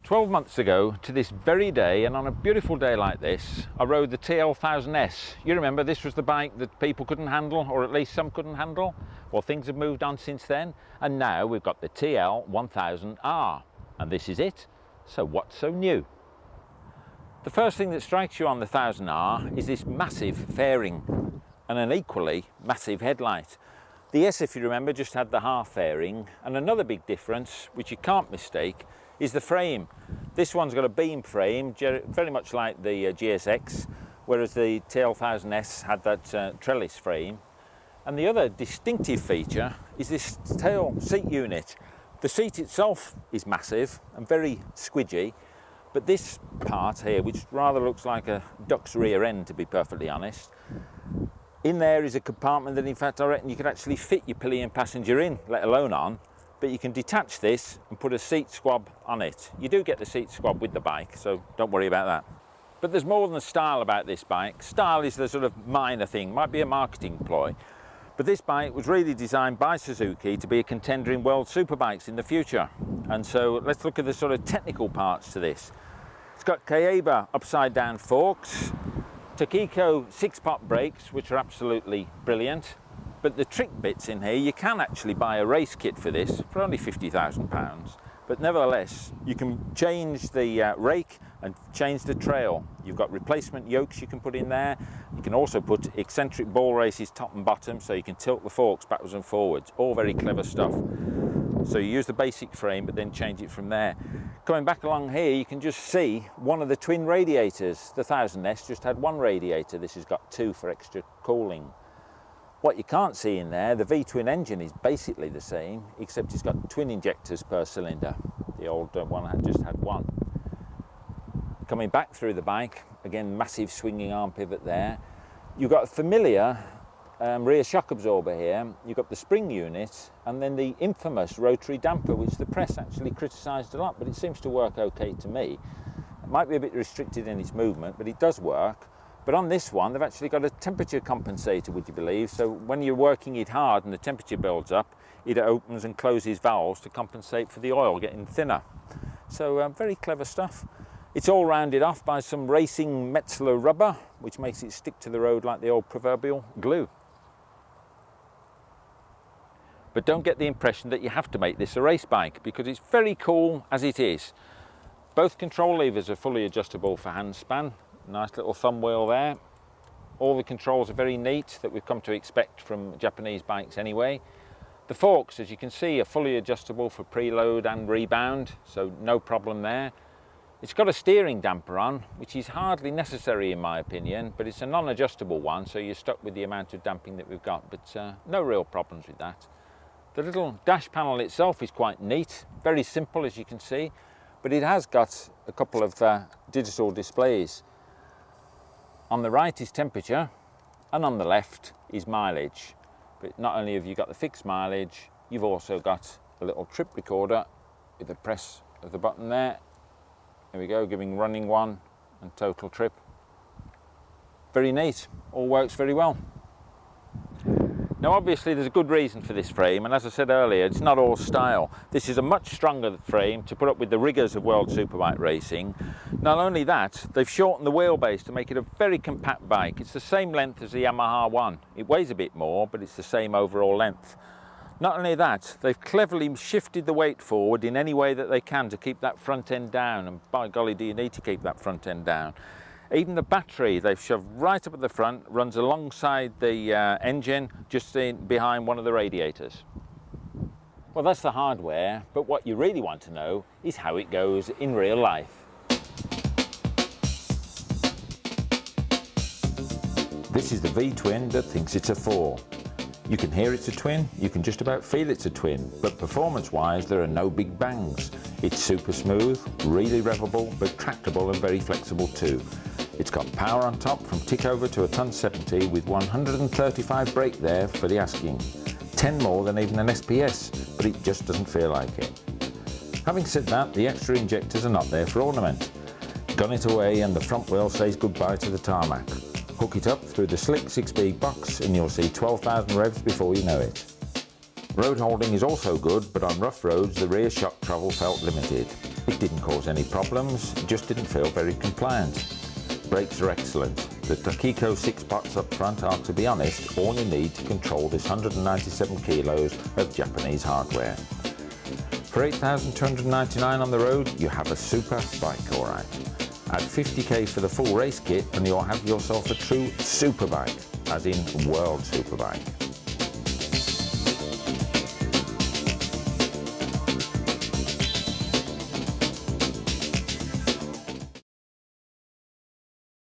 12 months ago to this very day, and on a beautiful day like this, I rode the TL1000R. You remember this was the bike that people couldn't handle, or at least some couldn't handle? Well, things have moved on since then, and now we've got the TL1000R, and this is it. So what's so new? The first thing that strikes you on the 1000R is this massive fairing and an equally massive headlight. The S, if you remember, just had the half fairing, and another big difference, which you can't mistake, is the frame. This one's got a beam frame, very much like the GSX, whereas the TL1000R had that trellis frame. And the other distinctive feature is this tail seat unit. The seat itself is massive and very squidgy, but this part here, which rather looks like a duck's rear end, to be perfectly honest, in there is a compartment that in fact I reckon you could actually fit your pillion passenger in, let alone on. But you can detach this and put a seat squab on it. You do get the seat squab with the bike, so don't worry about that. But there's more than the style about this bike. Style is the sort of minor thing, might be a marketing ploy. But this bike was really designed by Suzuki to be a contender in world superbikes in the future. And so let's look at the sort of technical parts to this. It's got Kayeba upside down forks, Tokiko 6-pot brakes, which are absolutely brilliant. But the trick bits in here, you can actually buy a race kit for this for only £50,000. But nevertheless, you can change the rake and change the trail. You've got replacement yokes you can put in there. You can also put eccentric ball races top and bottom, so you can tilt the forks backwards and forwards. All very clever stuff. So you use the basic frame, but then change it from there. Coming back along here, you can just see one of the twin radiators. The 1000R just had one radiator. This has got two for extra cooling. What you can't see in there, the V-twin engine is basically the same, except it's got twin injectors per cylinder. The old one had just had one. Coming back through the bike, again, massive swinging arm pivot there. You've got a familiar rear shock absorber here. You've got the spring unit, and then the infamous rotary damper, which the press actually criticised a lot, but it seems to work okay to me. It might be a bit restricted in its movement, but it does work. But on this one, they've actually got a temperature compensator, would you believe? So when you're working it hard and the temperature builds up, it opens and closes valves to compensate for the oil getting thinner. So very clever stuff. It's all rounded off by some racing Metzler rubber, which makes it stick to the road like the old proverbial glue. But don't get the impression that you have to make this a race bike, because it's very cool as it is. Both control levers are fully adjustable for handspan. Nice little thumb wheel there. All the controls are very neat, that we've come to expect from Japanese bikes anyway. The forks, as you can see, are fully adjustable for preload and rebound, so no problem there. It's got a steering damper on, which is hardly necessary in my opinion, but it's a non-adjustable one, so you're stuck with the amount of damping that we've got, but no real problems with that. The little dash panel itself is quite neat, very simple as you can see, but it has got a couple of digital displays. On the right is temperature, and on the left is mileage. But not only have you got the fixed mileage, you've also got a little trip recorder with the press of the button there. There we go, giving running one and total trip. Very neat, all works very well. Now obviously there's a good reason for this frame, and as I said earlier, it's not all style. This is a much stronger frame to put up with the rigours of world superbike racing. Not only that, they've shortened the wheelbase to make it a very compact bike. It's the same length as the Yamaha one. It weighs a bit more, but it's the same overall length. Not only that, they've cleverly shifted the weight forward in any way that they can to keep that front end down, and by golly do you need to keep that front end down. Even the battery they've shoved right up at the front, runs alongside the engine, just behind one of the radiators. Well, that's the hardware, but what you really want to know is how it goes in real life. This is the V-twin that thinks it's a 4. You can hear it's a twin, you can just about feel it's a twin, but performance-wise there are no big bangs. It's super smooth, really revvable, but tractable and very flexible too. It's got power on top from tick over to a ton 70 with 135 brake there for the asking. 10 more than even an SPS, but it just doesn't feel like it. Having said that, the extra injectors are not there for ornament. Gun it away and the front wheel says goodbye to the tarmac. Hook it up through the slick 6-speed box and you'll see 12,000 revs before you know it. Road holding is also good, but on rough roads the rear shock travel felt limited. It didn't cause any problems, it just didn't feel very compliant. Brakes are excellent. The Takiko 6 pots up front are, to be honest, all you need to control this 197 kilos of Japanese hardware. For 8,299 on the road, you have a super bike, alright. Add 50k for the full race kit and you'll have yourself a true superbike, as in world superbike.